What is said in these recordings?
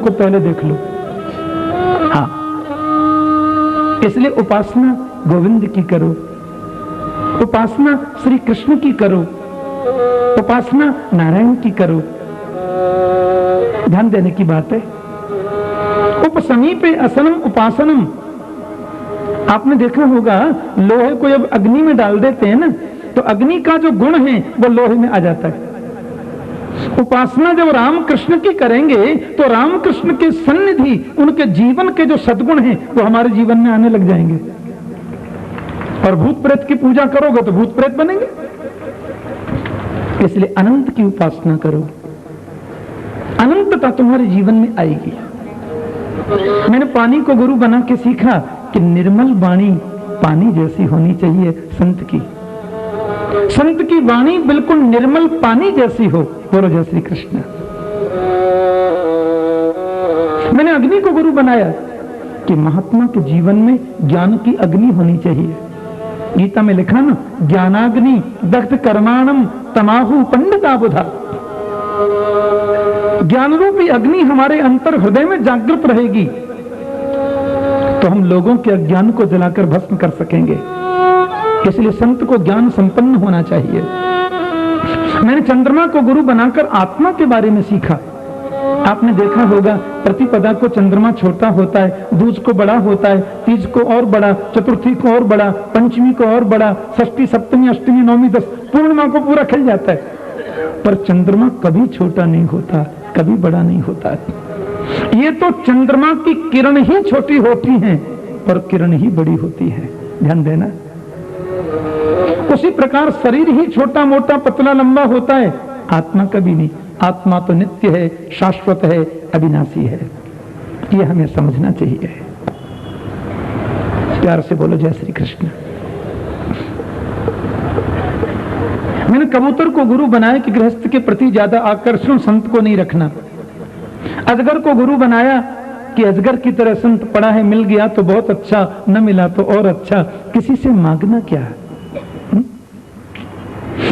उनको पहले देख लो। हाँ, इसलिए उपासना गोविंद की करो, उपासना श्री कृष्ण की करो, उपासना नारायण की करो। ध्यान देने की बात है। उपसमीपे असनम उपासनम। आपने देखा होगा लोहे को जब अग्नि में डाल देते हैं ना, तो अग्नि का जो गुण है वो लोहे में आ जाता है। उपासना जब राम कृष्ण की करेंगे तो राम कृष्ण के सन्निधि, उनके जीवन के जो सद्गुण हैं वो हमारे जीवन में आने लग जाएंगे। और भूत प्रेत की पूजा करोगे तो भूत प्रेत बनेंगे। इसलिए अनंत की उपासना करो, अनंतता तुम्हारे जीवन में आएगी। मैंने पानी को गुरु बना के सीखा कि निर्मल वाणी पानी जैसी होनी चाहिए संत की। संत की वाणी बिल्कुल निर्मल पानी जैसी हो। बोलो जय श्री कृष्ण। मैंने अग्नि को गुरु बनाया कि महात्मा के जीवन में ज्ञान की अग्नि होनी चाहिए। गीता में लिखा ना, ज्ञानाग्नि दग्ध कर्माणम तमाहु पंडिता बुधा। ज्ञान रूपी अग्नि हमारे अंतर हृदय में जागृत रहेगी तो हम लोगों के अज्ञान को जलाकर भस्म कर सकेंगे। इसलिए संत को ज्ञान संपन्न होना चाहिए। मैंने चंद्रमा को गुरु बनाकर आत्मा के बारे में सीखा। आपने देखा होगा प्रतिपदा को चंद्रमा छोटा होता है, दूज को बड़ा होता है, तीज को और बड़ा, चतुर्थी को और बड़ा, पंचमी को और बड़ा, षष्ठी सप्तमी अष्टमी नवमी दस, पूर्णिमा को पूरा खिल जाता है। पर चंद्रमा कभी छोटा नहीं होता, कभी बड़ा नहीं होता। ये तो चंद्रमा की किरण ही छोटी होती है पर किरण ही बड़ी होती है। ध्यान देना। उसी प्रकार शरीर ही छोटा मोटा पतला लंबा होता है, आत्मा कभी नहीं। आत्मा तो नित्य है, शाश्वत है, अविनाशी है। ये हमें समझना चाहिए। प्यार से बोलो जय श्री कृष्ण। मैंने कबूतर को गुरु बनाया कि गृहस्थ के प्रति ज्यादा आकर्षण संत को नहीं रखना। अजगर को गुरु बनाया कि अजगर की तरह संत पड़ा है, मिल गया तो बहुत अच्छा, न मिला तो और अच्छा, किसी से मांगना क्या।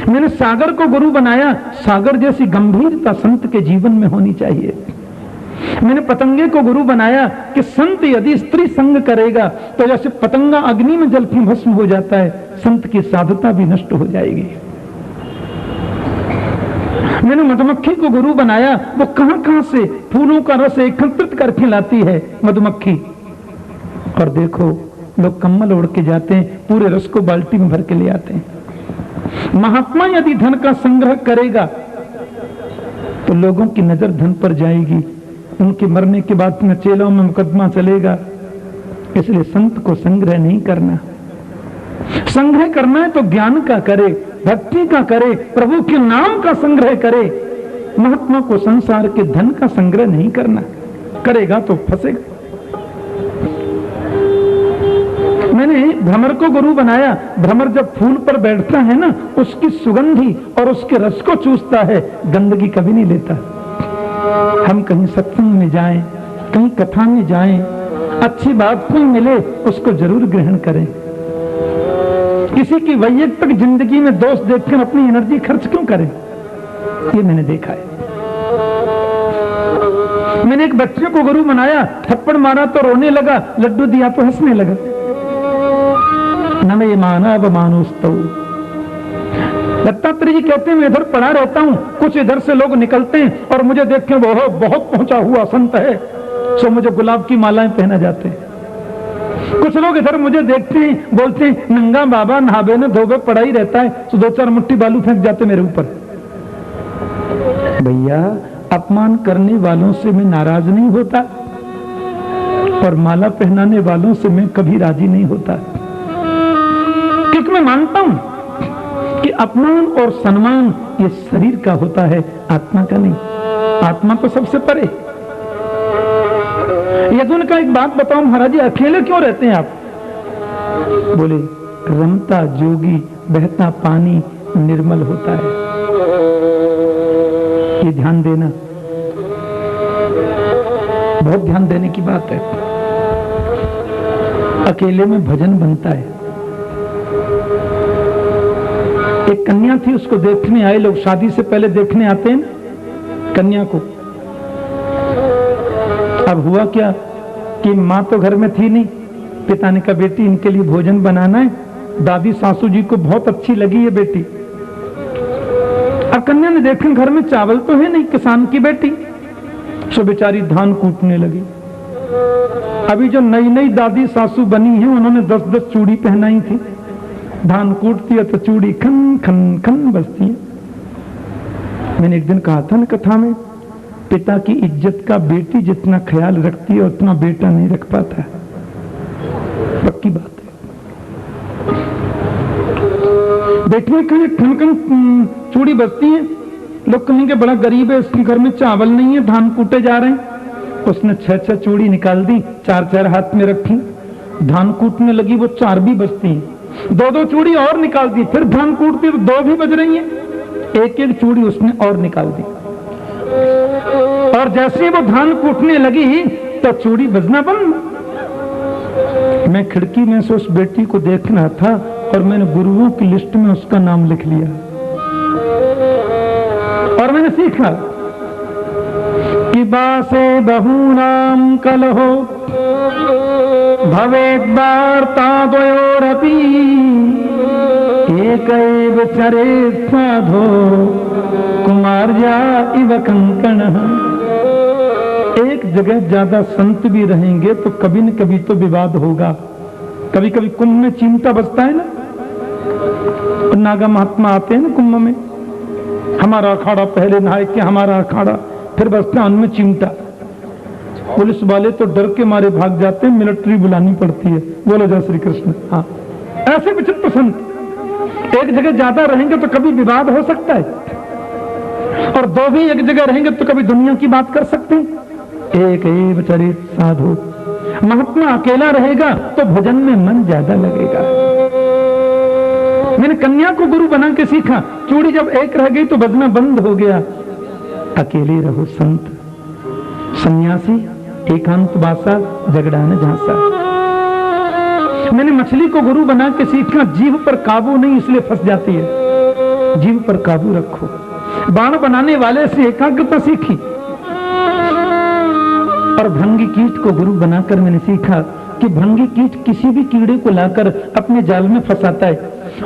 मैंने सागर को गुरु बनाया, सागर जैसी गंभीरता संत के जीवन में होनी चाहिए। मैंने पतंगे को गुरु बनाया कि संत यदि स्त्री संग करेगा तो जैसे पतंगा अग्नि में जल के भस्म हो जाता है, संत की साधुता भी नष्ट हो जाएगी। मैंने मधुमक्खी को गुरु बनाया, वो कहां से फूलों का रस एकत्रित करके लाती है मधुमक्खी। और देखो लोग कम्बल ओढ़ के जाते हैं, पूरे रस को बाल्टी में भर के ले आते हैं। महात्मा यदि धन का संग्रह करेगा तो लोगों की नजर धन पर जाएगी, उनके मरने के बाद में चेलों में मुकदमा चलेगा। इसलिए संत को संग्रह नहीं करना। संग्रह करना है तो ज्ञान का करे, भक्ति का करे, प्रभु के नाम का संग्रह करे। महात्मा को संसार के धन का संग्रह नहीं करना, करेगा तो फंसेगा। मैंने भ्रमर को गुरु बनाया। भ्रमर जब फूल पर बैठता है ना, उसकी सुगंधी और उसके रस को चूसता है, गंदगी कभी नहीं लेता। हम कहीं सत्संग में जाएं, कहीं कथा में जाएं, अच्छी बात कोई मिले उसको जरूर ग्रहण करें। किसी की वैयक्तिक जिंदगी में दोष देखकर अपनी एनर्जी खर्च क्यों करें। ये मैंने देखा है। मैंने एक बच्चे को गुरु बनाया, थप्पड़ मारा तो रोने लगा, लड्डू दिया तो हंसने लगा। न मैं मानव मानुस्तौ। दत्तात्रेय जी कहते हैं मैं इधर पड़ा रहता हूं, कुछ इधर से लोग निकलते हैं और मुझे देख के वो बहुत पहुंचा हुआ संत है, सो मुझे गुलाब की मालाएं पहना जाते हैं। कुछ लोग इधर मुझे देखते हैं, बोलते हैं नंगा बाबा, नहाबे न धोबे पड़ा ही रहता है, तो दो चार मुट्ठी बालू फेंक जाते मेरे ऊपर। भैया अपमान करने वालों से मैं नाराज नहीं होता और माला पहनाने वालों से मैं कभी राजी नहीं होता, क्योंकि मैं मानता हूं कि अपमान और सम्मान ये शरीर का होता है, आत्मा का नहीं। आत्मा तो सबसे परे। यदि उनका एक बात बताओ, महाराज जी अकेले क्यों रहते हैं आप? बोले रमता जोगी बहता पानी निर्मल होता है। ये ध्यान देना, बहुत ध्यान देने की बात है। अकेले में भजन बनता है। एक कन्या थी, उसको देखने आए लोग, शादी से पहले देखने आते हैं कन्या को। अब हुआ क्या कि माँ तो घर में थी नहीं, पिता ने कहा बेटी इनके लिए भोजन बनाना है। दादी सासू जी को बहुत अच्छी लगी ये बेटी। अब कन्या ने देखा घर में चावल तो है नहीं, किसान की बेटी, सो बेचारी धान कूटने लगी। अभी जो नई नई दादी सासू बनी है उन्होंने 10-10 चूड़ी पहनाई थी, धान कूटती है तो चूड़ी खन खन खन बजती है। मैंने एक दिन कहा था ना कथा में, पिता की इज्जत का बेटी जितना ख्याल रखती है उतना बेटा नहीं रख पाता। पक्की बात है। बेटियां कहीं खन खन चूड़ी बजती हैं, लोग कहेंगे बड़ा गरीब है, इसके घर में चावल नहीं है, धान कूटे जा रहे हैं। उसने 6-6 चूड़ी निकाल दी, 4-4 हाथ में रखी, धान कूटने लगी, वो 4 भी बजती हैं। 2-2 चूड़ी और निकाल दी, फिर धान कूटती तो 2 भी बज रही हैं। एक-एक चूड़ी उसने और निकाल दी, और जैसे वो धान कूटने लगी तो चूड़ी बजना बंद। मैं खिड़की में से उस बेटी को देख रहा था और मैंने गुरुओं की लिस्ट में उसका नाम लिख लिया, और मैंने सीखा कि बासे बहूनाम कलहो भवेत् वार्ता द्वयोरपि एकैव चरेत् साधो कुमार्या इव कंकणः। एक जगह ज्यादा संत भी रहेंगे तो कभी न कभी तो विवाद होगा। कभी कभी कुंभ में चिमटा बजता है ना, और नागा महात्मा आते हैं ना कुंभ में, हमारा अखाड़ा पहले नहाए के, हमारा अखाड़ा, फिर बजता है उनमें चिमटा। पुलिस वाले तो डर के मारे भाग जाते हैं, मिलिट्री बुलानी पड़ती है। बोलो जय श्री कृष्ण। हाँ, ऐसे विचित्र संत एक जगह ज्यादा रहेंगे तो कभी विवाद हो सकता है, और 2 भी एक जगह रहेंगे तो कभी दुनिया की बात कर सकते हैं। एक एव चरित साधु, महात्मा अकेला रहेगा तो भजन में मन ज्यादा लगेगा। मैंने कन्या को गुरु बना के सीखा, चूड़ी जब एक रह गई तो बजना बंद हो गया। अकेले रहो संत, सन्यासी एकांत वासा झगड़ा न झांसा। मैंने मछली को गुरु बना के सीखा, जीव पर काबू नहीं इसलिए फंस जाती है, जीव पर काबू रखो। बाण बनाने वाले से एकाग्रता सीखी, और भंगी कीट को गुरु बनाकर मैंने सीखा कि भंगी कीट किसी भी कीड़े को लाकर अपने जाल में फंसाता है,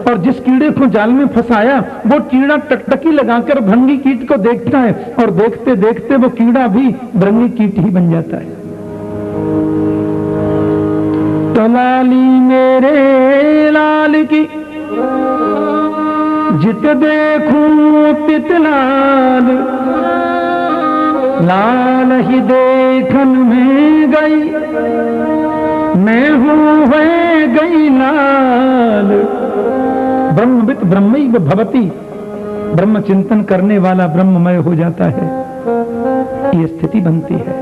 और जिस कीड़े को जाल में फंसाया वो कीड़ा टकटकी लगाकर भंगी कीट को देखता है, और देखते देखते वो कीड़ा भी भंगी कीट ही बन जाता है। तो लाली मेरे लाल की जित देखूं तित लाल, लाल ही देखन में गई, मैं हूं है गई लाल। ब्रह्मविद ब्रह्मैव भवति, ब्रह्म चिंतन करने वाला ब्रह्ममय हो जाता है, ये स्थिति बनती है।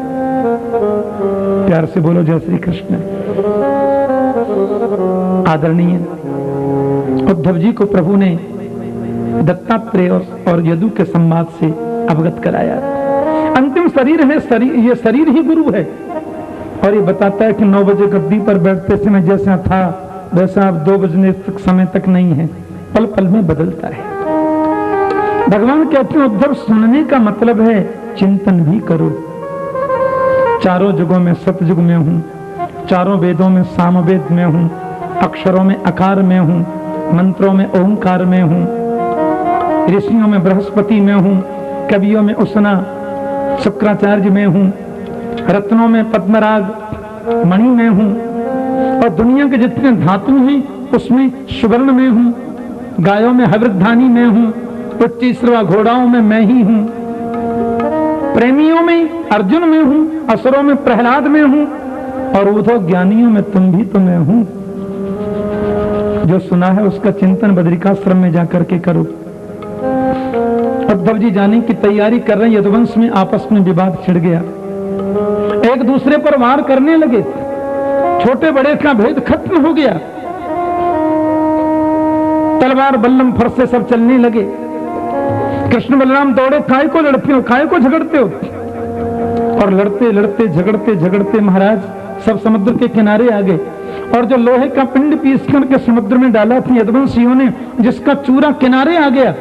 प्यार से बोलो जय श्री कृष्ण। आदरणीय उद्धव जी को प्रभु ने दत्तात्रेय और यदु के संवाद से अवगत कराया। अंतिम शरीर है, ये शरीर ही गुरु है, और ये बताता है कि 9 बजे गद्दी पर बैठते समय जैसा था वैसा अब 2 बजने तक समय तक नहीं है, पल पल में बदलता है। भगवान कहते हैं उद्धव, सुनने का मतलब है चिंतन भी करो। चारों युगों में सतयुग में हूं, चारों वेदों में सामवेद में हूं, अक्षरों में आकार में हूं, मंत्रों में ओंकार में हूं, ऋषियों में बृहस्पति में हूं, कवियों में उष्णा शुक्राचार्य में हूं, रत्नों में पद्मराग मणि में हूं, और दुनिया के जितने धातु हैं उसमें सुवर्ण में हूं, गायों में हवृद्धानी में हूं, उच्चीश्रवा घोड़ाओं में मैं ही हूं, प्रेमियों में अर्जुन में हूं, असुरों में प्रहलाद में हूं, और उधो ज्ञानियों में तुम भी तो मैं हूं। जो सुना है उसका चिंतन बद्रिकाश्रम में जाकर के करो। उद्धव जी जाने की तैयारी कर रहे हैं, यदुवंश में आपस में विवाद छिड़ गया, एक दूसरे पर वार करने लगे, छोटे बड़े का भेद खत्म हो गया, तलवार बल्लम फरसे सब चलने लगे। कृष्ण बलराम दौड़े, काय को लड़ते हो, काय को झगड़ते हो, और लड़ते लड़ते झगड़ते झगड़ते महाराज सब समुद्र के किनारे आ गए, और जो लोहे का पिंड पीस करके समुद्र में डाला था यदुवंशियों ने, जिसका चूरा किनारे आ गया,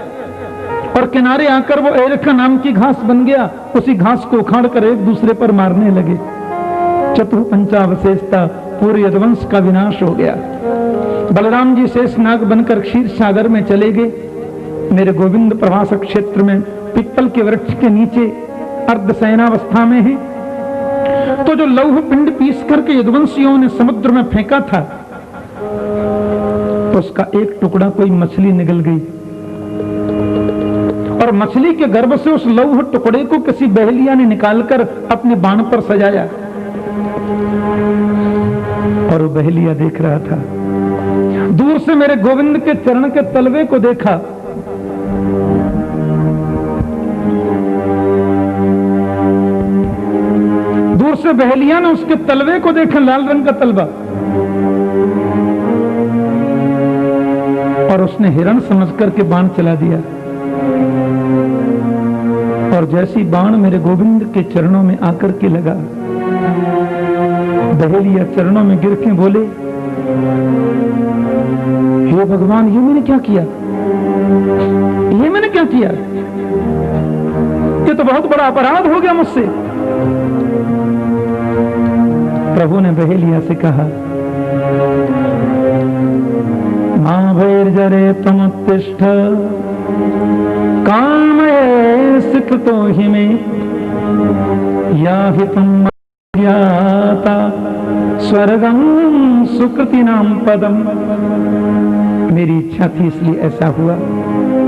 और किनारे आकर वो एरका नाम की घास बन गया, उसी घास को उखाड़ कर एक दूसरे पर मारने लगे। चतुर्पंचावशेषता पूरे यदुवंश का विनाश हो गया। बलराम जी शेषनाग बनकर क्षीर सागर में चले गए। मेरे गोविंद प्रवास क्षेत्र में पिप्पल के वृक्ष के नीचे अर्धशयनावस्था में है। तो जो लौह पिंड पीस करके यदुवंशियों ने समुद्र में फेंका था, तो उसका एक टुकड़ा कोई मछली निगल गई और मछली के गर्भ से उस लौह टुकड़े को किसी बहेलिया ने निकालकर अपने बाण पर सजाया। और वो बहेलिया देख रहा था। दूर से मेरे गोविंद के चरण के तलवे को देखा। दूर से बहेलिया ने उसके तलवे को देखा, लाल रंग का तलवा, और उसने हिरण समझ करके बाण चला दिया। और जैसी बाण मेरे गोविंद के चरणों में आकर के लगा, बहेलिया चरणों में गिर के बोले, हे भगवान, ये मैंने क्या किया, ये मैंने क्या किया, ये तो बहुत बड़ा अपराध हो गया मुझसे। प्रभु ने बहेलिया से कहा, मां भैर्जरे तमुत्तिष्ठ कामये सिकृतो हि मे या हि तुम ज्ञाता स्वर्गम सुकृति नाम पदम। मेरी इच्छा थी इसलिए ऐसा हुआ,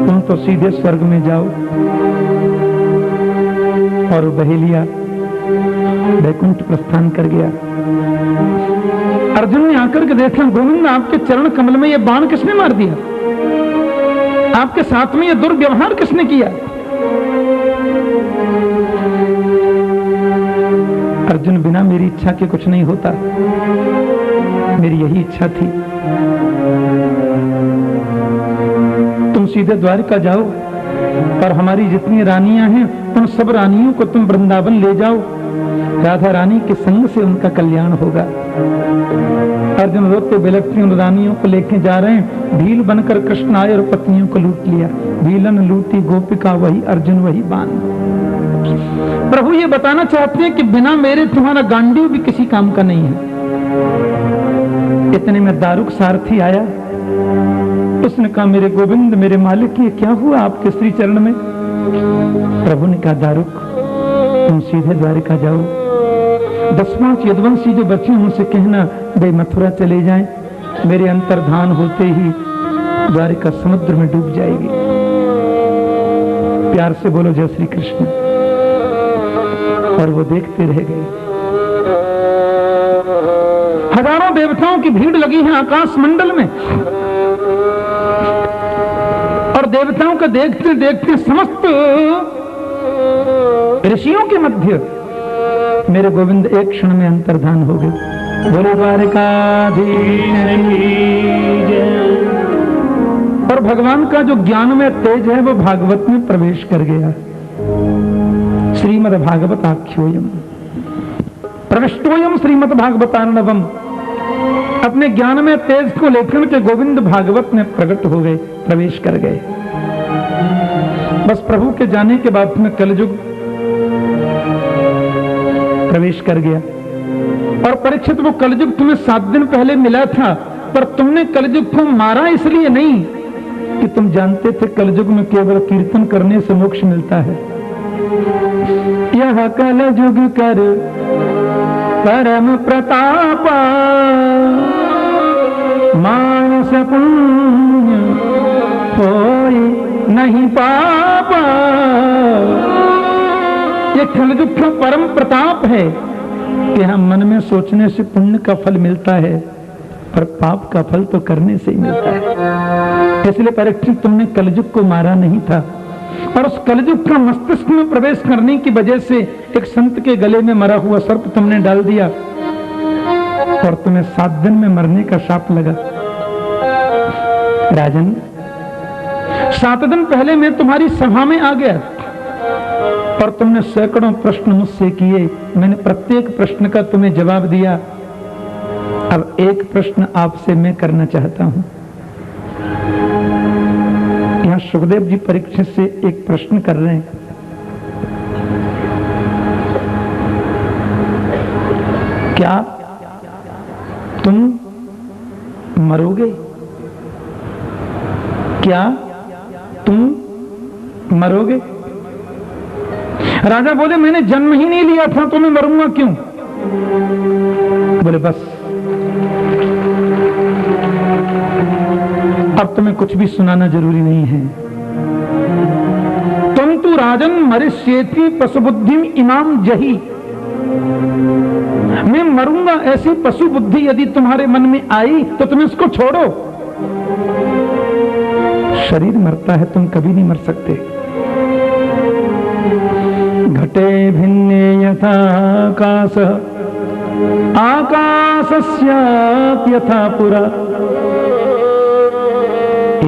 तुम तो सीधे स्वर्ग में जाओ। और बहेलिया वैकुंठ प्रस्थान कर गया। अर्जुन ने आकर के देखा, गोविंद आपके चरण कमल में ये बाण किसने मार दिया, आपके साथ में ये दुर्व्यवहार किसने किया। अर्जुन, बिना मेरी इच्छा के कुछ नहीं होता, मेरी यही इच्छा थी। तुम सीधे द्वारका जाओ और हमारी जितनी रानियां हैं उन सब रानियों को तुम वृंदावन ले जाओ। राधा रानी के संग से उनका कल्याण होगा। अर्जुन रोते बिलखते उन रानियों को लेके जा रहे हैं। भील बनकर कृष्ण आए और पत्नियों को लूट लिया। भीलन लूटी गोपिका वही अर्जुन वही बाण। प्रभु ये बताना चाहते हैं कि बिना मेरे तुम्हारा गांडीव भी किसी काम का नहीं है। इतने में दारुक सारथी आया। उसने कहा, मेरे गोविंद, मेरे मालिक, ये क्या हुआ आपके श्री चरण में। प्रभु ने कहा, दारुक, तुम सीधे द्वारिका जाओ। 10 यदुवंशी जो बच्चे उनसे कहना वे मथुरा चले जाएं। मेरे अंतर्धान होते ही द्वारिका समुद्र में डूब जाएगी। प्यार से बोलो जय श्री कृष्ण। और वो देखते रह गए। हजारों देवताओं की भीड़ लगी है आकाश मंडल में, और देवताओं को देखते देखते समस्त ऋषियों के मध्य मेरे गोविंद एक क्षण में अंतर्धान हो गए। बोले द्वारकाधीश की जय। और भगवान का जो ज्ञान में तेज है वो भागवत में प्रवेश कर गया। श्रीमद् भागवत आख्योयम प्रविष्टोयम श्रीमद् भागवतार्णवम। अपने ज्ञान में तेज को लेकर के गोविंद भागवत में प्रकट हो गए, प्रवेश कर गए। बस प्रभु के जाने के बाद में कलयुग प्रवेश कर गया। और परीक्षित, वो कलयुग तुम्हें 7 दिन पहले मिला था, पर तुमने कलयुग को मारा इसलिए नहीं कि तुम जानते थे कलयुग में केवल कीर्तन करने से मोक्ष मिलता है। यह कलयुग कर परम प्रताप मानस पुण्य होई नहीं पापा। ये कलयुग का परम प्रताप है कि हम मन में सोचने से पुण्य का फल मिलता है, पर पाप का फल तो करने से ही मिलता है। इसलिए परीक्षित, तुमने कलयुग को मारा नहीं था, और उस कलयुग का मस्तिष्क में प्रवेश करने की वजह से एक संत के गले में मरा हुआ सर्प तुमने डाल दिया, और तुम्हें 7 दिन में मरने का शाप लगा। राजन, 7 दिन पहले मैं तुम्हारी सभा में आ गया और तुमने सैकड़ों प्रश्न मुझसे किए। मैंने प्रत्येक प्रश्न का तुम्हें जवाब दिया। अब एक प्रश्न आपसे मैं करना चाहता हूं। यहां सुखदेव जी परीक्षित से एक प्रश्न कर रहे हैं क्या तुम मरोगे? क्या तुम मरोगे? राजा बोले मैंने जन्म ही नहीं लिया था तो मैं मरूंगा क्यों? बोले बस अब तुम्हें कुछ भी सुनाना जरूरी नहीं है। तुम तो राजन मरिष्येति पशुबुद्धि इमाम जही, मैं मरूंगा ऐसी पशु बुद्धि यदि तुम्हारे मन में आई तो तुम इसको छोड़ो। शरीर मरता है, तुम कभी नहीं मर सकते। घटे भिन्ने यथा आकाश आकाशस्यापि यथा पुरा,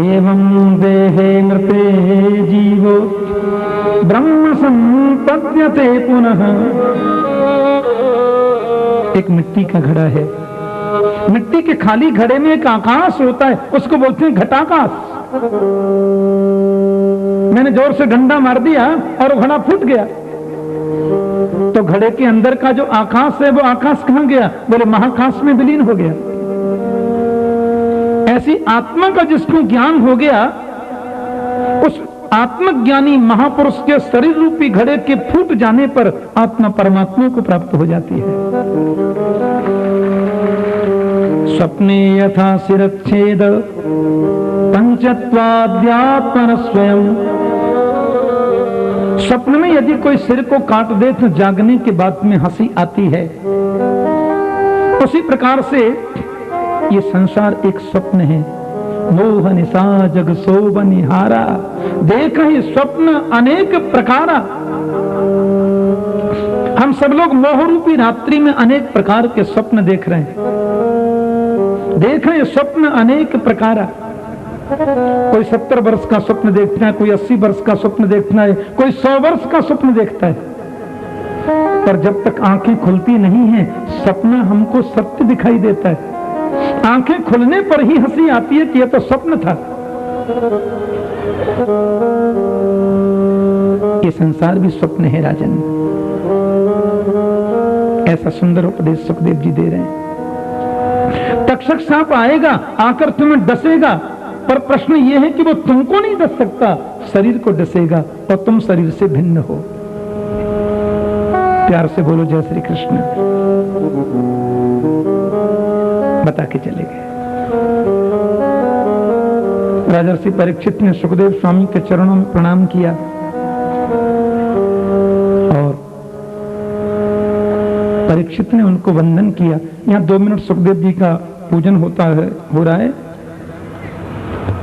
एवं देहे मृते जीवो ब्रह्म संपद्यते पुनः। एक मिट्टी का घड़ा है, मिट्टी के खाली घड़े में एक आकाश होता है, उसको बोलते हैं घटाकाश। मैंने जोर से डंडा मार दिया और घड़ा फूट गया, तो घड़े के अंदर का जो आकाश है वो आकाश कहां गया? बोले महाकाश में विलीन हो गया। ऐसी आत्मा का जिसको ज्ञान हो गया, उस आत्मज्ञानी महापुरुष के शरीर रूपी घड़े के फूट जाने पर आत्मा परमात्मा को प्राप्त हो जाती है। स्वप्ने यथा शिरच्छेद पंचत्वाद्यात्मन स्वयं, स्वप्न में यदि कोई सिर को काट दे तो जागने के बाद में हंसी आती है। उसी प्रकार से ये संसार एक स्वप्न है। मोह निशा जग सोब निहारा, देख ही स्वप्न अनेक प्रकारा। हम सब लोग मोह रूपी रात्रि में अनेक प्रकार के स्वप्न देख रहे हैं। देखें स्वप्न अनेक प्रकारा। कोई 70 वर्ष का स्वप्न देखता है, कोई 80 वर्ष का स्वप्न देखता है, कोई 100 वर्ष का स्वप्न देखता है। पर जब तक आंखें खुलती नहीं है, सपना हमको सत्य दिखाई देता है। आंखें खुलने पर ही हंसी आती है कि यह तो स्वप्न था। ये संसार भी स्वप्न है राजन। ऐसा सुंदर उपदेश सुखदेव जी दे रहे हैं। तक्षक सांप आएगा, आकर तुम्हें डसेगा, पर प्रश्न यह है कि वो तुमको नहीं डस सकता, शरीर को डसेगा और तुम शरीर से भिन्न हो। प्यार से बोलो जय श्री कृष्ण। बता के चले गए। राजर्षि परीक्षित ने सुखदेव स्वामी के चरणों में प्रणाम किया और परीक्षित ने उनको वंदन किया। यहाँ 2 मिनट सुखदेव जी का पूजन होता है, हो रहा है।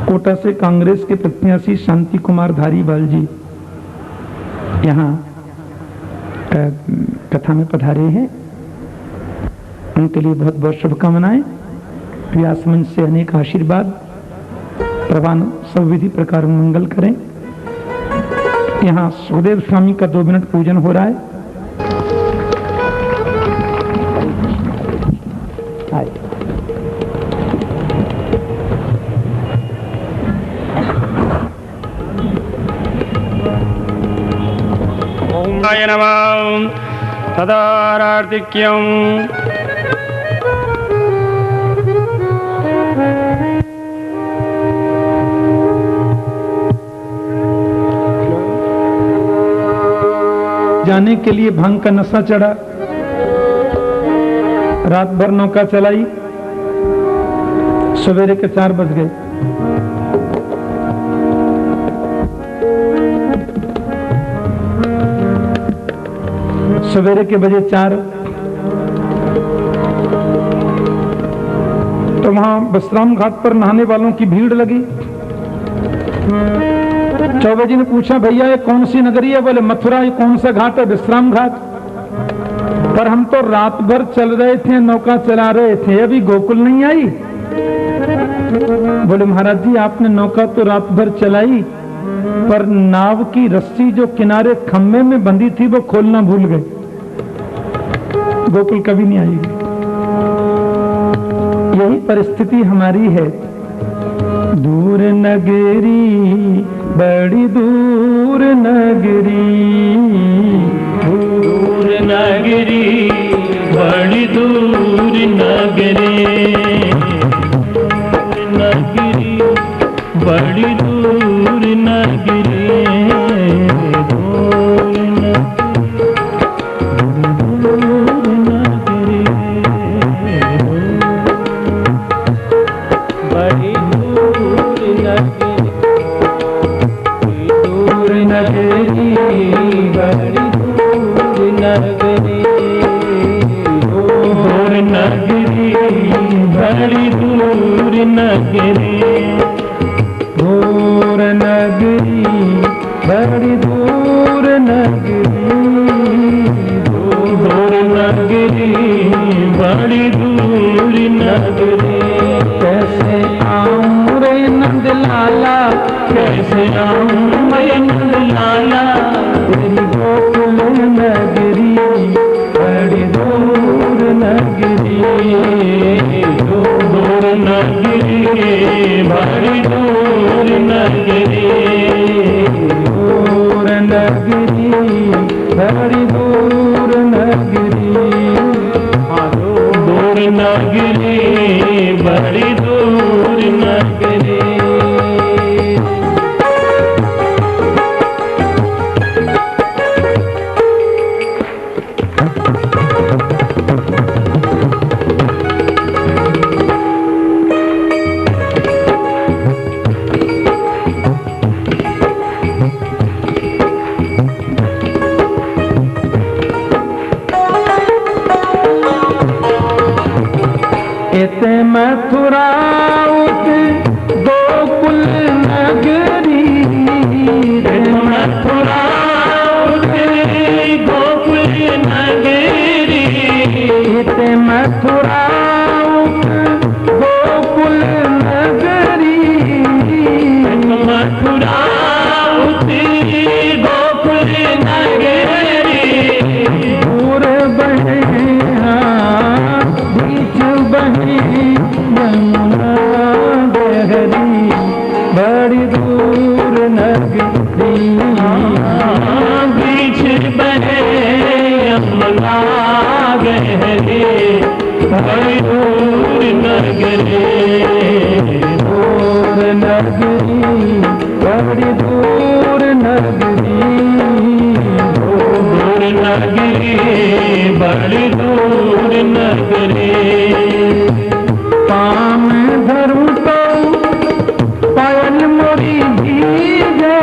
कोटा से कांग्रेस के प्रत्याशी शांति कुमार धारीवाल जी यहाँ कथा में पधारे हैं। उनके लिए बहुत बहुत शुभकामनाएं। व्यास मंच से अनेक आशीर्वाद प्रवान सब विधि प्रकार मंगल करें। यहाँ सुखदेव स्वामी का 2 मिनट पूजन हो रहा है। ओम नमः तदारार्तिक्यम् जाने के लिए भांग का नशा चढ़ा, रात भर नौका चलाई, सवेरे के 4 बज गए। सवेरे के बजे 4 तो वहां विश्राम घाट पर नहाने वालों की भीड़ लगी। चौबे जी ने पूछा, भैया ये कौन सी नगरी है? बोले मथुरा। ये कौन सा घाट है? विश्राम घाट। पर हम तो रात भर चल रहे थे, नौका चला रहे थे, अभी गोकुल नहीं आई। बोले महाराज जी आपने नौका तो रात भर चलाई, पर नाव की रस्सी जो किनारे खम्भे में बंधी थी वो खोलना भूल गए। गोकुल कभी नहीं आएगी। यही परिस्थिति हमारी है। दूर नगरी, बड़ी दूर नगरी, दूर नगरी, बड़ी दूर नगरी, नगरी बड़ी दूर नगरी, दूर नगरी, बड़ी दूर नगरी, दूर नगरी, बड़ी दूर नगरी, दूर नगरी, बड़ी दूर नगरी, दूर नगरी, बड़ी दूर नगरी, दूर नगरी, बड़ी दूर नगरी। कैसे आऊं रे नंद लाला, कैसे आऊं मैं नंद लाला, तेरी गोकुल नगरी बड़ी दूर नगरी, दूर नगरी, बड़ी दूर नगरी, दूर नगरी, बड़ी दूर नगरी, दूर नगरी, बड़ी दूर नगरी। इते मथुरा गोकुल नगरी, मथुरा गोकुल नगरी, इते मथुरा गोकुल नगरी, मथुरा गोकुल नगरी, दूर बहे बीच बहे यमुना गहरी, बड़ी दूर नगरी, बीच बहे यमुना गहरी, बड़ी दूर नगरी, दूर नगरी, बड़ी दूर नगरी, दूर नगरी, बड़ी दूर नगरी। काम धरूं तो पायल मोरी भीगे,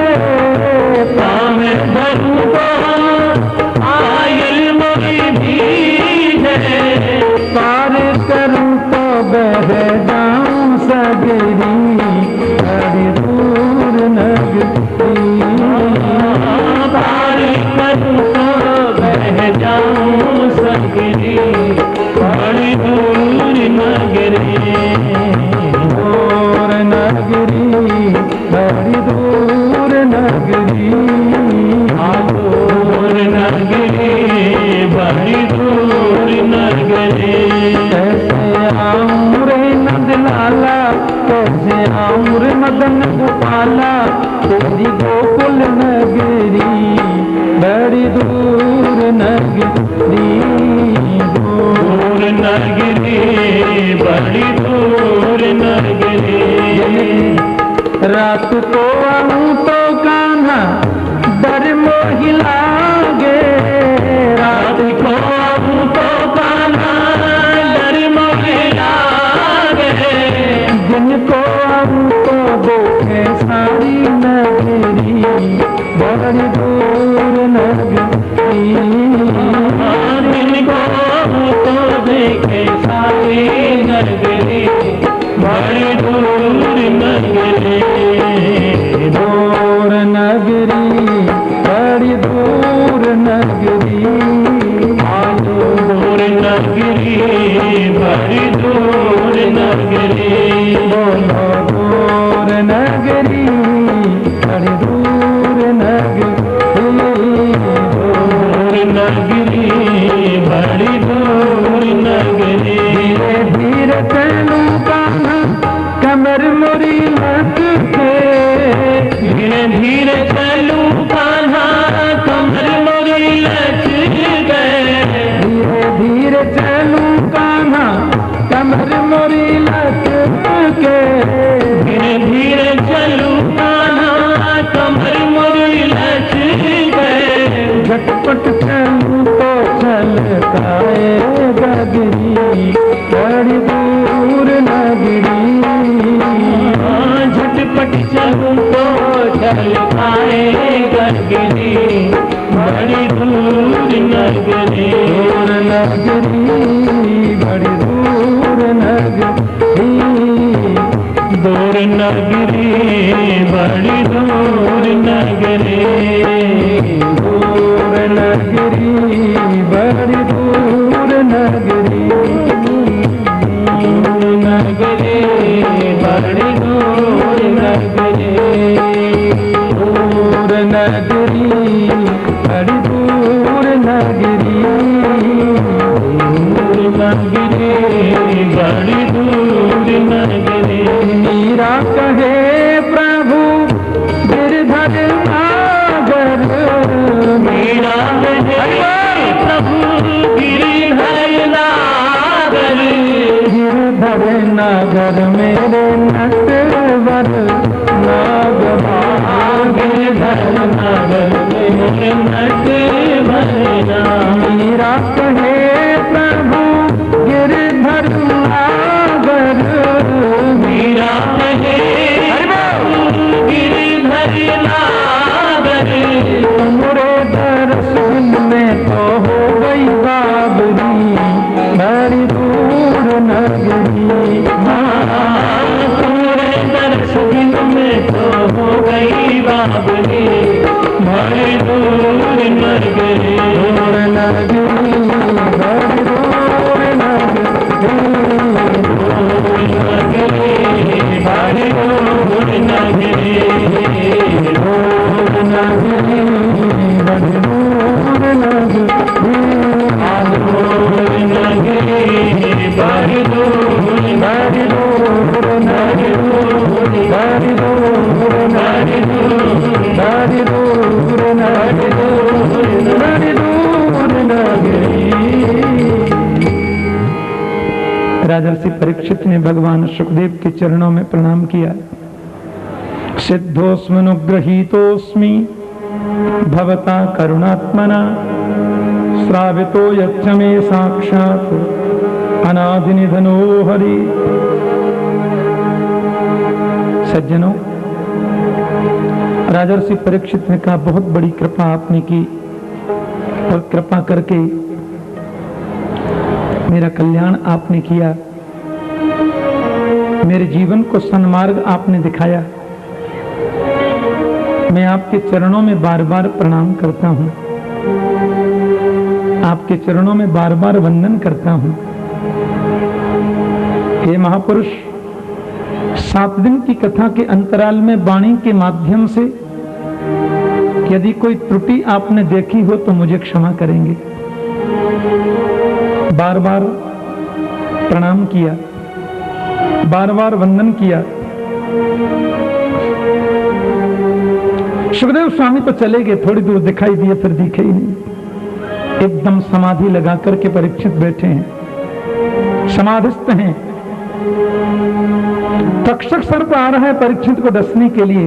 काम धरूं तो पायल मोरी भीगे, पार करूं तो बह जाऊं सगरी, बड़ी दूर नगरी, पार करूं तो बह जाऊं सगरी, बड़ी दूर नगरी, दूर नगरी, बड़ी दूर नगरी, दूर नगरी, बड़ी दूर नगरी। कैसे आऊं रे नंद लाला, कैसे आऊं रे मदन गोपाला, तेरी गोकुल नगरी बड़ी दूर नगरी, दूर नगरी, बड़ी दूर नगरी। रात को आऊं तो कान्हा डर मोहि लागे, रात को आऊं तो कान्हा डर मोहि लागे, दिन को आऊं तो देखे सारी नगरी, बड़ी दूर नगरी, दिन को तो देखे सारी नगरी, बड़ी दूर नगरी, दूर नगरी, बड़ी दूर नगरी, दूर नगरी, बड़ी दूर नगरी, बोलो दूर नगरी, बड़ी दूर नगरी, दूर नगरी, बड़ी दूर नगरी। धीरे धीरे चलूं कान्हा कमर मोरी लग के, धीरे धीरे चलूं कान्हा कमर मोरी लग गए, धीरे धीरे चलूं गिरधर मोरी लटके, धीरे धीरे चलूं कान्हा कमर मोरी लचके, झटपट चलूं तो छलकाए गगरी, बड़ी दूर नगरी। झटपट चलूं तो छलकाए गगरी, बड़ी दूर नगरी। दूर नगरी, बड़ी दूर नगरी, दूर नगरी, बड़ी दूर नगरी। दूर नगरी, बड़ी दूर नगरी, नगरी, बड़ी दूर नगरी। दूर नगरी, बड़ी दूर नगरी, नगरी, बड़ी दूर नगरी। मीरा कहे प्रभु गिरधर नागर, मीरा कहे प्रभु गिरधर नागर, गिरधर नागर मेरे नटवर नागर, गिरधर नागर मेरे नटवर नागर। मीरा कहे प्रभु गिरधर नागर, मीरा कहे गिरधर नागर, तुमरे दर्शन में तो हो गई बाबरी, बड़ी दूर नगरी। तुम्हारे दर्शन में तो हो गई बाबरी, बड़ी दूर नगरी। दूर नगरी, बड़ी दूर नगरी, बड़ी दूर नगरी। दूर नगरी, बड़ी दूर नगरी, दूर नगरी, बड़ी दूर बड़ी दूर नगरी, बड़ी दूर नगरी, बड़ी दूर नगरी, बड़ी दूर नगरी। राजर्षि परीक्षित ने भगवान सुखदेव के चरणों में प्रणाम किया। सिद्धोस्मनुग्रहीतोस्मि भवता करुणात्मना, श्रावितो यच्च मे साक्षात् अनादिनिधनो हरि। सज्जनों, राजर्षि परीक्षित ने कहा, बहुत बड़ी कृपा आपने की और कृपा करके मेरा कल्याण आपने किया, मेरे जीवन को सन्मार्ग आपने दिखाया। मैं आपके चरणों में बार बार प्रणाम करता हूं, आपके चरणों में बार बार वंदन करता हूं। हे महापुरुष, 7 दिन की कथा के अंतराल में वाणी के माध्यम से यदि कोई त्रुटि आपने देखी हो तो मुझे क्षमा करेंगे। बार बार प्रणाम किया, बार बार वंदन किया। सुखदेव स्वामी तो चले गए, थोड़ी दूर दिखाई दिए, फिर दिखे ही नहीं। एकदम समाधि लगा करके परीक्षित बैठे हैं, समाधिस्थ हैं। तक्षक सर्प आ रहा है परीक्षित को डसने के लिए।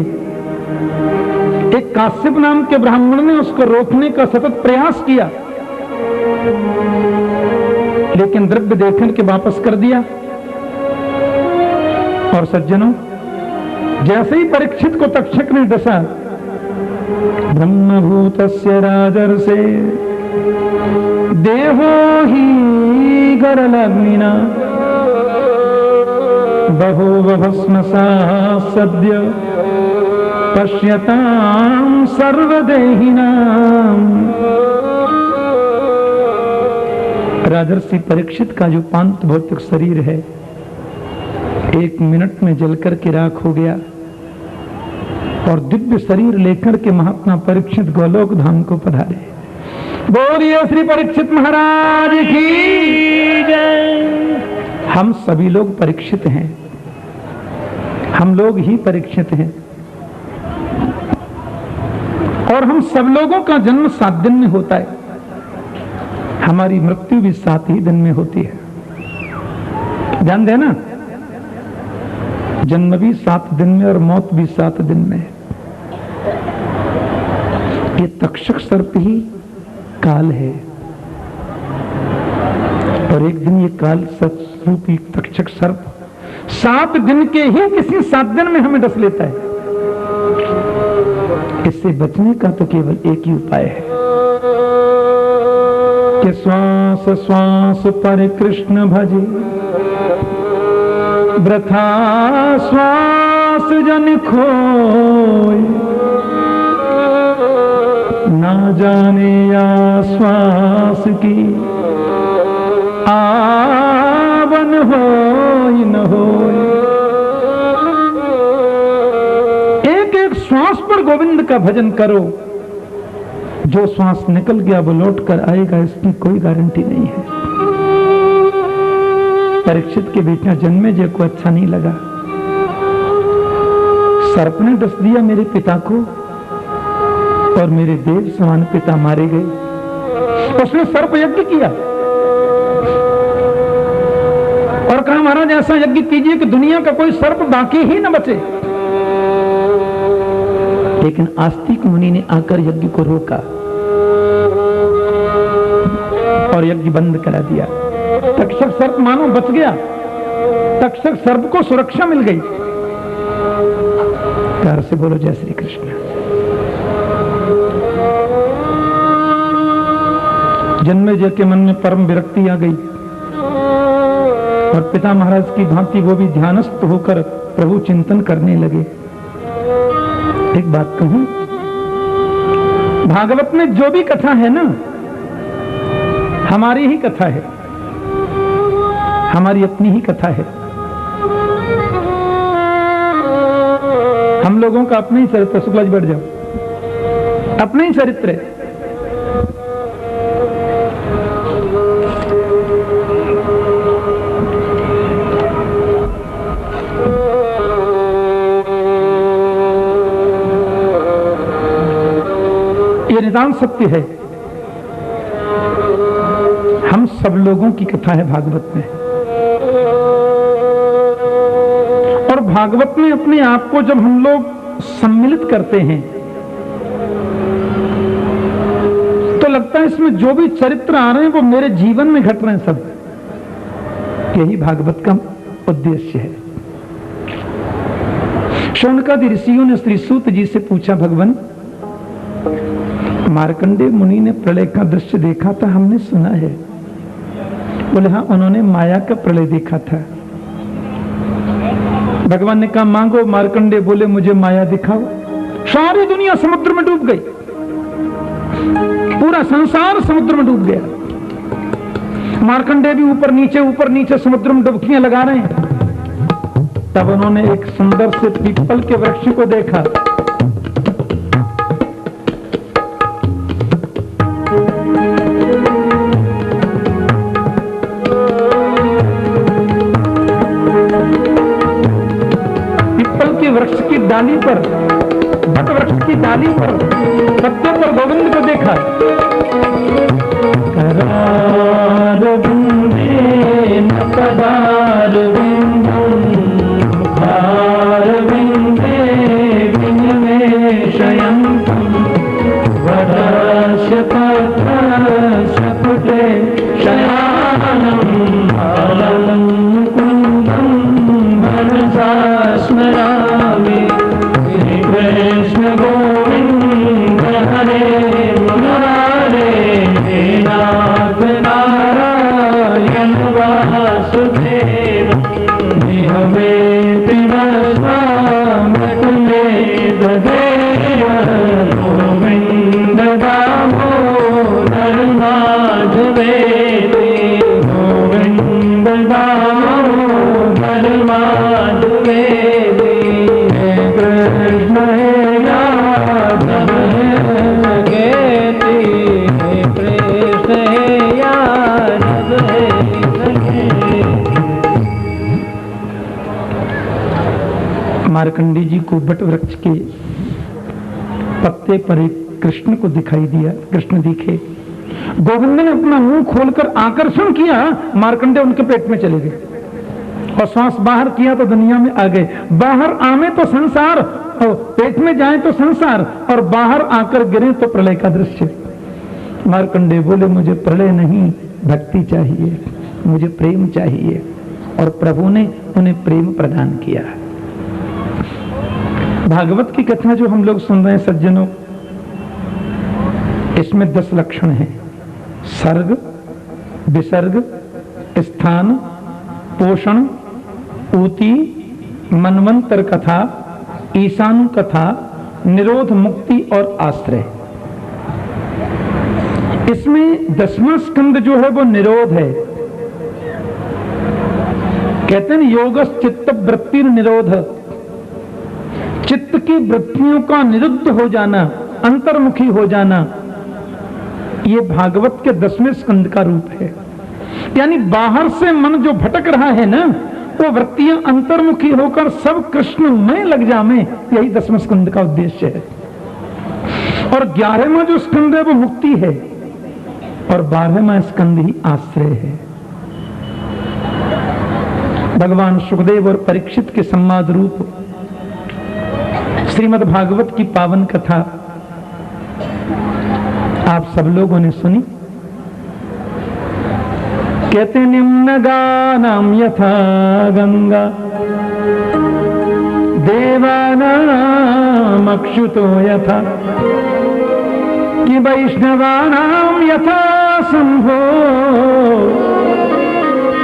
एक काश्यप नाम के ब्राह्मण ने उसको रोकने का सतत प्रयास किया, लेकिन द्रव्य देखकर के वापस कर दिया। और सज्जनों, जैसे ही परीक्षित को तक्षक ने डसा, ब्रह्मभूतस्य राजर्षे देहो हि गरलग्निना, बभूव भस्मसाः सद्य पश्यतां सर्वदेहिनाम्। राजर्षि परीक्षित का जो पांत भौतिक शरीर है 1 मिनट में जलकर के राख हो गया और दिव्य शरीर लेकर के महात्मा परीक्षित गोलोक धाम को पधारे। बोलिए श्री परीक्षित महाराज की जय। हम सभी लोग परीक्षित हैं, हम लोग ही परीक्षित हैं, और हम सब लोगों का जन्म 7 दिन में होता है। हमारी मृत्यु भी 7 ही दिन में होती है। ध्यान देना, जन्म भी 7 दिन में और मौत भी 7 दिन में। ये तक्षक सर्प ही काल है, और एक दिन ये काल सत्स्वरूपी तक्षक सर्प 7 दिन के ही किसी 7 दिन में हमें डस लेता है। इससे बचने का तो केवल एक ही उपाय है कि श्वास श्वास पर कृष्ण भजे, वृथा श्वास जन खोए, ना जाने या श्वास की आवन होय न होय। एक एक श्वास पर गोविंद का भजन करो, जो श्वास निकल गया वो लौट कर आएगा, इसकी कोई गारंटी नहीं है। परीक्षित के बेटा जन्मेजय को अच्छा नहीं लगा, सर्प ने डस दिया मेरे पिता को और मेरे देव समान पिता मारे गए। उसने सर्प यज्ञ किया और कहा महाराज ऐसा यज्ञ कीजिए कि दुनिया का कोई सर्प बाकी ही न बचे। लेकिन आस्तिक मुनि ने आकर यज्ञ को रोका और यज्ञ बंद करा दिया। तक्षक सर्प मानो बच गया, तक्षक सर्प को सुरक्षा मिल गई। प्यार से बोलो जय श्री कृष्ण। जन्मेजय के मन में परम विरक्ति आ गई और पिता महाराज की भांति वो भी ध्यानस्थ होकर प्रभु चिंतन करने लगे। एक बात कहूं, भागवत में जो भी कथा है ना, हमारी ही कथा है, हमारी अपनी ही कथा है। हम लोगों का अपना ही चरित्र, शुक्ला जी बैठ जाओ, अपना ही चरित्र है। ये निदान सत्य है, हम सब लोगों की कथा है भागवत में। और भागवत में अपने आप को जब हम लोग सम्मिलित करते हैं तो लगता है इसमें जो भी चरित्र आ रहे हैं वो मेरे जीवन में घट रहे हैं सब। यही भागवत का उद्देश्य है। शौनकादि ऋषियों ने श्री सूत जी से पूछा, भगवान मार्कंडेय मुनि ने प्रलय का दृश्य देखा था, हमने सुना है। बोले हाँ, उन्होंने माया का प्रलय देखा था। भगवान ने कहा मांगो। मार्कंडेय बोले मुझे माया दिखाओ। सारी दुनिया समुद्र में डूब गई, पूरा संसार समुद्र में डूब गया। मार्कंडेय भी ऊपर नीचे समुद्र में डुबकियां लगा रहे हैं। तब उन्होंने एक सुंदर से पीपल के वृक्ष को देखा। वृक्ष की डाली पर, वट वृक्ष की डाली पर, पत्ते पर गोविंद को देखा। करार बिंदे न पदार बिंदुम, मुखार बिंदे विनिवेशयन्तम, वरस्य पत्रस्य पुटे शयानम, आलम कुंदम मनसा स्मरामि। कृष्ण गोविंद हरे मुरारे, नाथ नारायण वासुदेव, हमें पिबस्वामकुले ददेव, गोविंद दामोदर माधवेति, गोविंद दामोदर माधवेति। कृष्ण हे यादव गेति, कृष्ण हे यादव गेति। मार्कंडेय जी को बट वृक्ष के पत्ते पर एक कृष्ण को दिखाई दिया, कृष्ण दिखे। गोविंद ने अपना मुंह खोलकर आकर्षण किया, मार्कंडेय उनके पेट में चले गए। और श्वास बाहर किया तो दुनिया में आ गए। बाहर आवे तो संसार, और पेट में जाए तो संसार, और बाहर आकर गिरे तो प्रलय का दृश्य। मार्कंडेय बोले मुझे प्रलय नहीं, भक्ति चाहिए, मुझे प्रेम चाहिए। और प्रभु ने उन्हें प्रेम प्रदान किया। भागवत की कथा जो हम लोग सुन रहे हैं सज्जनों, इसमें 10 लक्षण हैं। सर्ग, विसर्ग, स्थान, पोषण, ऊती, मनवंतर कथा, ईशान कथा, निरोध, मुक्ति और आश्रय। इसमें 10वां स्कंद जो है वो निरोध है। कहते हैं योगस् चित्त वृत्ति निरोध, चित्त की वृत्तियों का निरुद्ध हो जाना, अंतर्मुखी हो जाना, ये भागवत के 10वें स्कंद का रूप है। यानी बाहर से मन जो भटक रहा है ना, वो वृत्तियां अंतर्मुखी होकर सब कृष्ण में लग जावे, यही 10वें स्कंद का उद्देश्य है। और 11वां जो स्कंद है वो मुक्ति है, और 12वां स्कंद ही आश्रय है। भगवान सुखदेव और परीक्षित के संवाद रूप श्रीमद् भागवत की पावन कथा आप सब लोगों ने सुनी। कहते निम्न गानाम यथा गंगा देवानाम अक्षुतो यथा कि वैष्णवानाम यथा संभो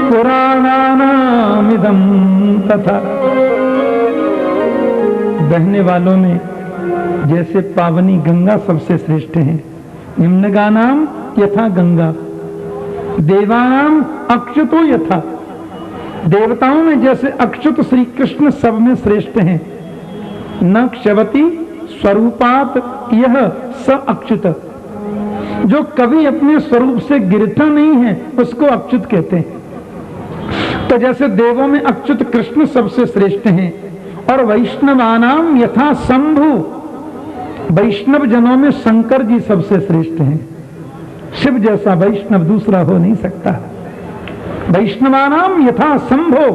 पुराणानाम इदं तथा। बहने वालों में जैसे पावनी गंगा सबसे श्रेष्ठ है, निम्न गानाम यथा गंगा, देवानाम अक्षुतो यथा, देवताओं में जैसे अक्षुत श्री कृष्ण सब में श्रेष्ठ हैं। न क्षवती स्वरूपात यह स अक्षुत, जो कभी अपने स्वरूप से गिरता नहीं है उसको अक्षुत कहते हैं। तो जैसे देवों में अच्युत कृष्ण सबसे श्रेष्ठ हैं, और वैष्णवानाम यथा शंभु, वैष्णव जनों में शंकर जी सबसे श्रेष्ठ हैं। शिव जैसा वैष्णव दूसरा हो नहीं सकता। वैष्णवानाम यथा शंभो,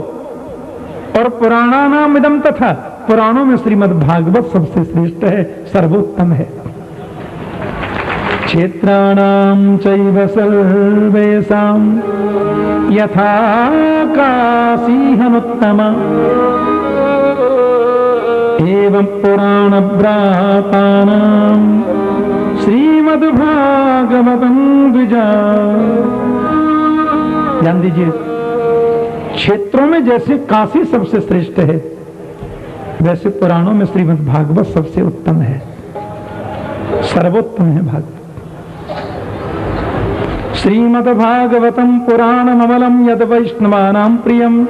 और पुराणानाम इदं तथा, पुराणों में श्रीमद् भागवत सबसे श्रेष्ठ है, सर्वोत्तम है। क्षेत्राणाम चैव सर्वेषां यथा काशी हनुत्तमा, एवं पुराण व्रातानां श्रीमद् भागवतं द्विजा। ध्यान दीजिए, क्षेत्रों में जैसे काशी सबसे श्रेष्ठ है, वैसे पुराणों में श्रीमद् भागवत सबसे उत्तम है, सर्वोत्तम है भागवत। श्रीमद् भागवतं पुराणममलं यद् वैष्णवानां प्रियं,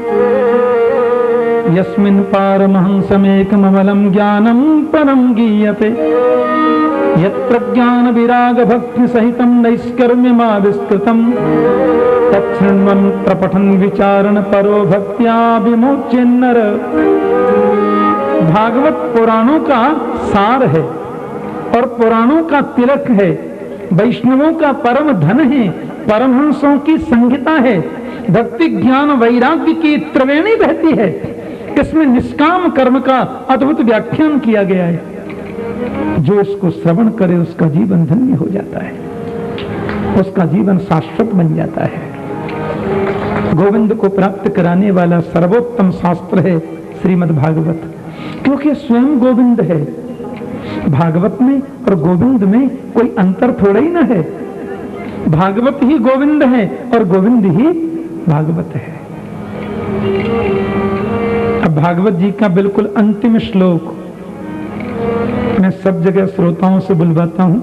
यस्मिन् पारमहंसमेकममलं ज्ञानं परं गीयते, यत्र ज्ञान विराग भक्ति सहितं नैष्कर्म्यमाविष्कृतं, तच्छृण्वन् प्रपठन् विचारण परो भक्त्या विमोच्यन्नर। भागवत पुराणों का सार है और पुराणों का तिलक है, वैष्णवों का परम धन है, परमहंसों की संहिता है, भक्ति ज्ञान वैराग्य की त्रिवेणी बहती है। इसमें निष्काम कर्म का अद्भुत व्याख्यान किया गया है। जो इसको श्रवण करे उसका जीवन धन्य हो जाता है, उसका जीवन शाश्वत बन जाता है। गोविंद को प्राप्त कराने वाला सर्वोत्तम शास्त्र है श्रीमद् भागवत, क्योंकि स्वयं गोविंद है। भागवत में और गोविंद में कोई अंतर थोड़ा ही ना है। भागवत ही गोविंद है और गोविंद ही भागवत है। अब भागवत जी का बिल्कुल अंतिम श्लोक मैं सब जगह श्रोताओं से बुलवाता हूं।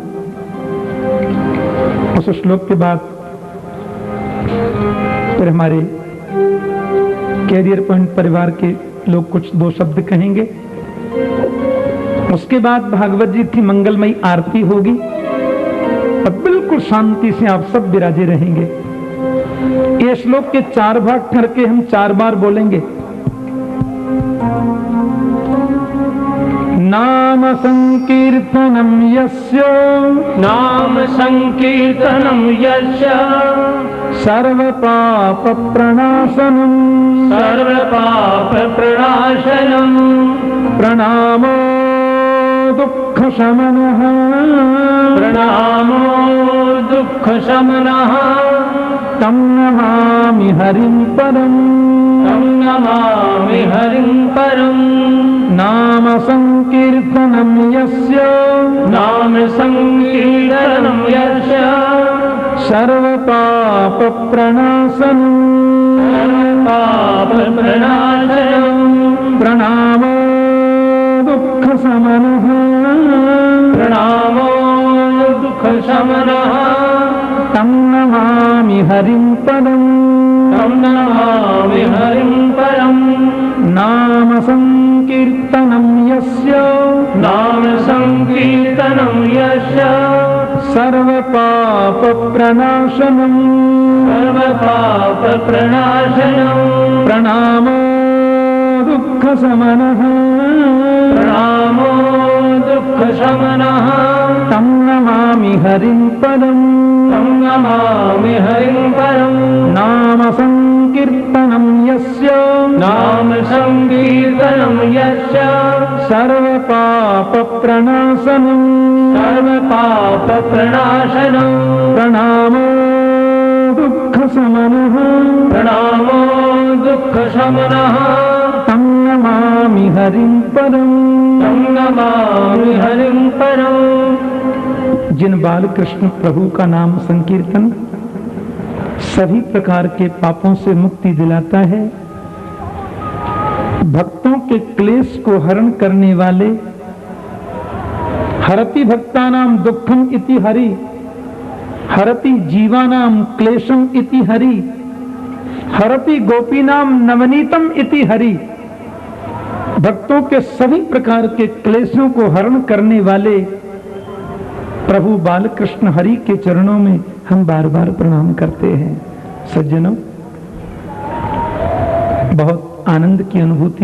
उस श्लोक के बाद फिर हमारे कैरियर पॉइंट परिवार के लोग कुछ 2 शब्द कहेंगे। उसके बाद भागवत जी की मंगलमयी आरती होगी और बिल्कुल शांति से आप सब विराजे रहेंगे। ये श्लोक के 4 भाग करके हम 4 बार बोलेंगे। नाम संकीर्तनम यस्य, नाम संकीर्तनम यस्य सर्व पाप प्रणाशनम सर्व पाप प्रणाशनम प्रणामो दुख शमनः प्रणामो दुख शमनः तं नमामि हरिं परम तं नमामि हरिं परम नाम संकीर्तनं यस्य नाम संकीर्तनं यस्य सर्व पाप प्रणाशनम पाप प्रणाशनम प्रणामो दुख शमनः प्रणामो दुख शमनः तं नमामि हरिं परम तं नमामि हरिं परम नाम संकीर्तनं यस्य नाम संकीर्तनं यस्य सर्व पाप प्रणाशनम सर्व पाप प्रणाशनम प्रणामो दुख शमनः प्रणामो दुख शमनः तं नमामि हरिं परम तं नमामि हरिं परम नाम संकीर्तनं यस्य नाम संकीर्तनं यस्य सर्व पाप प्रणाशनम सर्व पाप प्रणाशनम प्रणामो दुख शमनः प्रणामो दुख शमनः तं नमामि हरिं परम तं नमामि हरिं परम जिन बाल कृष्ण प्रभु का नाम संकीर्तन सभी प्रकार के पापों से मुक्ति दिलाता है, भक्तों के क्लेश को हरण करने वाले हरति भक्तानाम दुखम इति हरि हरति जीवानाम क्लेशम इति हरि हरति गोपीनाम नवनीतम इति हरि। भक्तों के सभी प्रकार के क्लेशों को हरण करने वाले प्रभु बालकृष्ण हरि के चरणों में हम बार बार प्रणाम करते हैं। सज्जनों, बहुत आनंद की अनुभूति